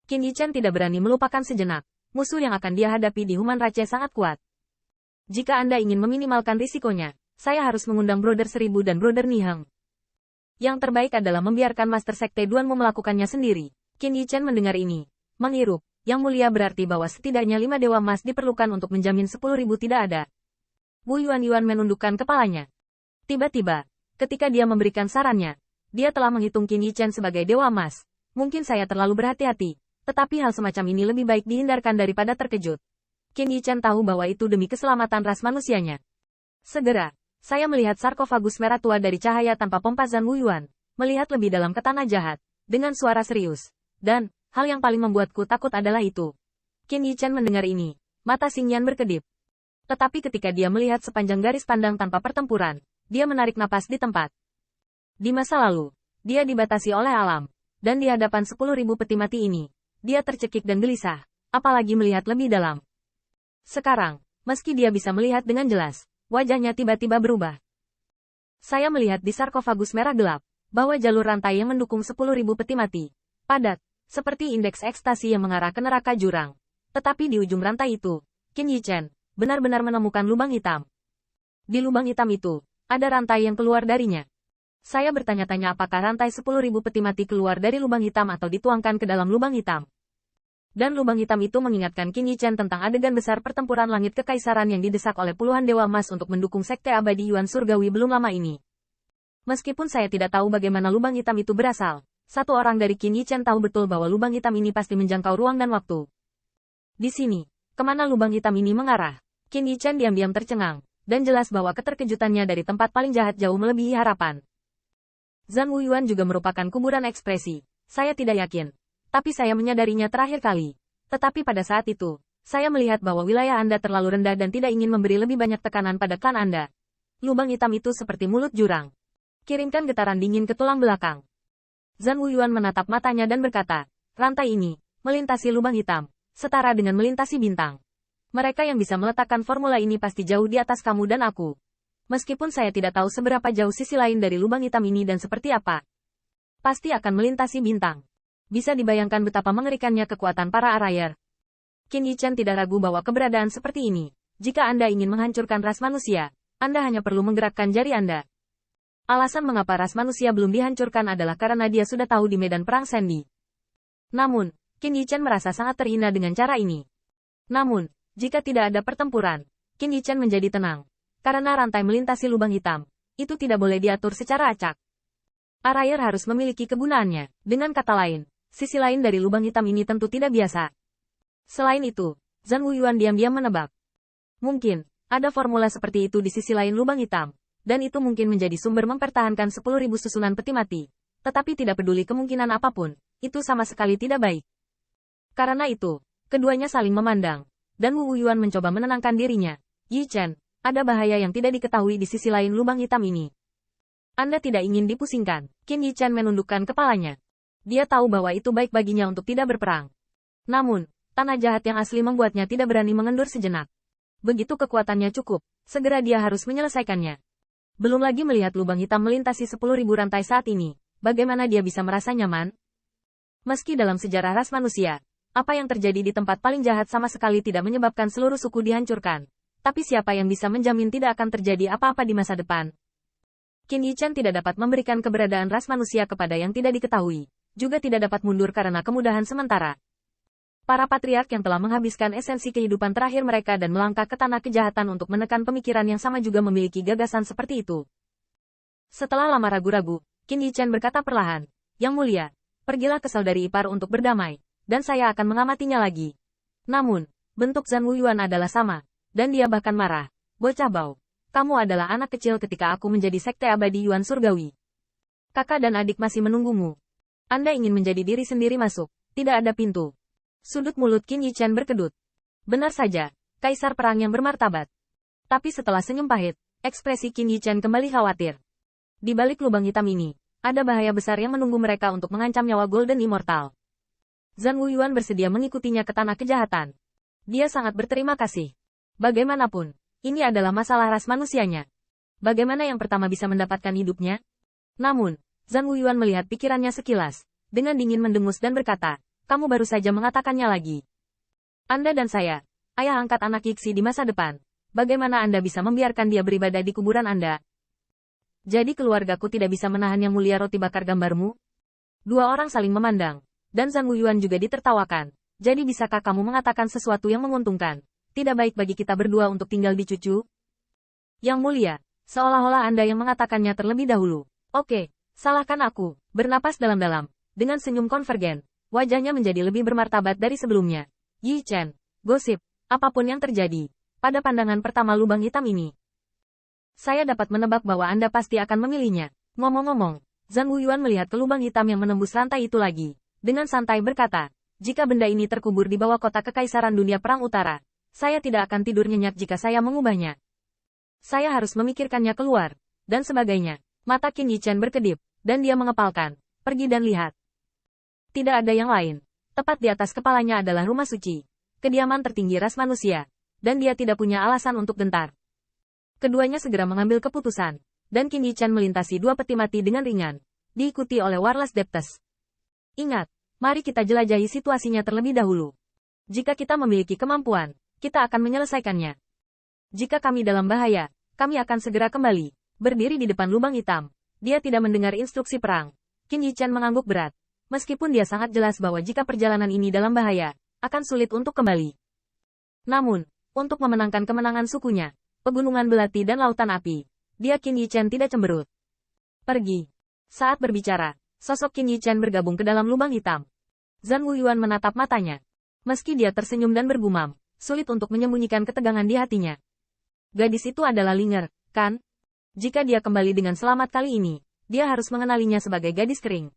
Qin Yichen tidak berani melupakan sejenak. Musuh yang akan dia hadapi di Human Rache sangat kuat. Jika Anda ingin meminimalkan risikonya, saya harus mengundang Brother 1000 dan Brother Niheng. Yang terbaik adalah membiarkan Master Sekte Duanmu melakukannya sendiri. Qin Yichen mendengar ini, mengirup. Yang mulia berarti bahwa setidaknya 5 dewa emas diperlukan untuk menjamin 10.000 tidak ada. Wu Yuan menundukkan kepalanya. Tiba-tiba, ketika dia memberikan sarannya, dia telah menghitung Qin Yichen sebagai dewa emas. Mungkin saya terlalu berhati-hati, tetapi hal semacam ini lebih baik dihindarkan daripada terkejut. Qin Yichen tahu bahwa itu demi keselamatan ras manusianya. Segera, saya melihat sarkofagus merah tua dari cahaya tanpa pompazan Wu Yuan, melihat lebih dalam ke tanah jahat, dengan suara serius. Dan, hal yang paling membuatku takut adalah itu. Qin Yichen mendengar ini, mata Xingyan berkedip. Tetapi ketika dia melihat sepanjang garis pandang tanpa pertempuran, dia menarik napas di tempat. Di masa lalu, dia dibatasi oleh alam. Dan di hadapan 10.000 peti mati ini, dia tercekik dan gelisah, apalagi melihat lebih dalam. Sekarang, meski dia bisa melihat dengan jelas, wajahnya tiba-tiba berubah. Saya melihat di sarkofagus merah gelap, bahwa jalur rantai yang mendukung 10.000 peti mati, padat, seperti indeks ekstasi yang mengarah ke neraka jurang. Tetapi di ujung rantai itu, Qin Yichen benar-benar menemukan lubang hitam. Di lubang hitam itu, ada rantai yang keluar darinya. Saya bertanya-tanya apakah rantai 10.000 peti mati keluar dari lubang hitam atau dituangkan ke dalam lubang hitam. Dan lubang hitam itu mengingatkan Qin Yichen tentang adegan besar pertempuran langit kekaisaran yang didesak oleh puluhan dewa emas untuk mendukung sekte abadi Yuan Surgawi belum lama ini. Meskipun saya tidak tahu bagaimana lubang hitam itu berasal, satu orang dari Qin Yichen tahu betul bahwa lubang hitam ini pasti menjangkau ruang dan waktu. Di sini, kemana lubang hitam ini mengarah? Qin Yichen diam-diam tercengang, dan jelas bahwa keterkejutannya dari tempat paling jahat jauh melebihi harapan. Zhang Wuyuan juga merupakan kuburan ekspresi. Saya tidak yakin. Tapi saya menyadarinya terakhir kali. Tetapi pada saat itu, saya melihat bahwa wilayah Anda terlalu rendah dan tidak ingin memberi lebih banyak tekanan pada klan Anda. Lubang hitam itu seperti mulut jurang. Kirimkan getaran dingin ke tulang belakang. Zhang Wuyuan menatap matanya dan berkata, rantai ini, melintasi lubang hitam, setara dengan melintasi bintang. Mereka yang bisa meletakkan formula ini pasti jauh di atas kamu dan aku. Meskipun saya tidak tahu seberapa jauh sisi lain dari lubang hitam ini dan seperti apa. Pasti akan melintasi bintang. Bisa dibayangkan betapa mengerikannya kekuatan para Arayer. Qin Yichen tidak ragu bahwa keberadaan seperti ini. Jika Anda ingin menghancurkan ras manusia, Anda hanya perlu menggerakkan jari Anda. Alasan mengapa ras manusia belum dihancurkan adalah karena dia sudah tahu di medan perang Sandy. Namun, Qin Yichen merasa sangat terhina dengan cara ini. Namun, jika tidak ada pertempuran, Qin Yichen menjadi tenang. Karena rantai melintasi lubang hitam, itu tidak boleh diatur secara acak. Arayer harus memiliki kegunaannya. Dengan kata lain, sisi lain dari lubang hitam ini tentu tidak biasa. Selain itu, Zhang Wuyuan diam-diam menebak. Mungkin, ada formula seperti itu di sisi lain lubang hitam. Dan itu mungkin menjadi sumber mempertahankan 10.000 susunan peti mati. Tetapi tidak peduli kemungkinan apapun, itu sama sekali tidak baik. Karena itu, keduanya saling memandang. Dan Wu Yuan mencoba menenangkan dirinya. Yichen, ada bahaya yang tidak diketahui di sisi lain lubang hitam ini. Anda tidak ingin dipusingkan. Qin Yichen menundukkan kepalanya. Dia tahu bahwa itu baik baginya untuk tidak berperang. Namun, tanah jahat yang asli membuatnya tidak berani mengendur sejenak. Begitu kekuatannya cukup, segera dia harus menyelesaikannya. Belum lagi melihat lubang hitam melintasi 10.000 rantai saat ini, bagaimana dia bisa merasa nyaman? Meski dalam sejarah ras manusia, apa yang terjadi di tempat paling jahat sama sekali tidak menyebabkan seluruh suku dihancurkan. Tapi siapa yang bisa menjamin tidak akan terjadi apa-apa di masa depan? Qin Yichen tidak dapat memberikan keberadaan ras manusia kepada yang tidak diketahui, juga tidak dapat mundur karena kemudahan sementara. Para patriark yang telah menghabiskan esensi kehidupan terakhir mereka dan melangkah ke tanah kejahatan untuk menekan pemikiran yang sama juga memiliki gagasan seperti itu. Setelah lama ragu-ragu, Qin Yichen berkata perlahan, Yang mulia, pergilah ke saudari ipar untuk berdamai, dan saya akan mengamatinya lagi. Namun, bentuk Zhang Wuyuan adalah sama. Dan dia bahkan marah. Bocah bau. Kamu adalah anak kecil ketika aku menjadi sekte abadi Yuan Surgawi. Kakak dan adik masih menunggumu. Anda ingin menjadi diri sendiri masuk. Tidak ada pintu. Sudut mulut Qin Yichen berkedut. Benar saja, kaisar perang yang bermartabat. Tapi setelah senyum pahit, ekspresi Qin Yichen kembali khawatir. Di balik lubang hitam ini, ada bahaya besar yang menunggu mereka untuk mengancam nyawa Golden Immortal. Zhang Wuyuan bersedia mengikutinya ke tanah kejahatan. Dia sangat berterima kasih. Bagaimanapun, ini adalah masalah ras manusianya. Bagaimana yang pertama bisa mendapatkan hidupnya? Namun, Zhang Wuyuan melihat pikirannya sekilas, dengan dingin mendengus dan berkata, kamu baru saja mengatakannya lagi. Anda dan saya, ayah angkat anak Yixi di masa depan. Bagaimana Anda bisa membiarkan dia beribadah di kuburan Anda? Jadi keluargaku tidak bisa menahan Yang Mulia roti bakar gambarmu? Dua orang saling memandang, dan Zhang Wuyuan juga ditertawakan. Jadi bisakah kamu mengatakan sesuatu yang menguntungkan? Tidak baik bagi kita berdua untuk tinggal di cucu? Yang Mulia, seolah-olah Anda yang mengatakannya terlebih dahulu. Oke, salahkan aku. Bernapas dalam-dalam. Dengan senyum konvergen, wajahnya menjadi lebih bermartabat dari sebelumnya. Yi Chen, gosip, apapun yang terjadi, pada pandangan pertama lubang hitam ini, saya dapat menebak bahwa Anda pasti akan memilihnya. Ngomong-ngomong, Zhang Wuyuan melihat ke lubang hitam yang menembus rantai itu lagi. Dengan santai berkata, jika benda ini terkubur di bawah kota kekaisaran dunia perang utara, saya tidak akan tidur nyenyak jika saya mengubahnya. Saya harus memikirkannya keluar, dan sebagainya. Mata Qin Yi Chen berkedip, dan dia mengepalkan. Pergi dan lihat. Tidak ada yang lain. Tepat di atas kepalanya adalah rumah suci, kediaman tertinggi ras manusia, dan dia tidak punya alasan untuk gentar. Keduanya segera mengambil keputusan, dan Qin Yi Chen melintasi dua peti mati dengan ringan, diikuti oleh Warless Depths. Ingat, mari kita jelajahi situasinya terlebih dahulu. Jika kita memiliki kemampuan, kita akan menyelesaikannya. Jika kami dalam bahaya, kami akan segera kembali. Berdiri di depan lubang hitam, dia tidak mendengar instruksi perang. Qin Yi Chen mengangguk berat, meskipun dia sangat jelas bahwa jika perjalanan ini dalam bahaya, akan sulit untuk kembali. Namun, untuk memenangkan kemenangan sukunya, pegunungan belati dan lautan api, dia Qin Yi Chen tidak cemberut. Pergi. Saat berbicara, sosok Qin Yi Chen bergabung ke dalam lubang hitam. Zhang Wuyuan menatap matanya. Meski dia tersenyum dan bergumam, sulit untuk menyembunyikan ketegangan di hatinya. Gadis itu adalah Linger, kan? Jika dia kembali dengan selamat kali ini, dia harus mengenalinya sebagai gadis kering.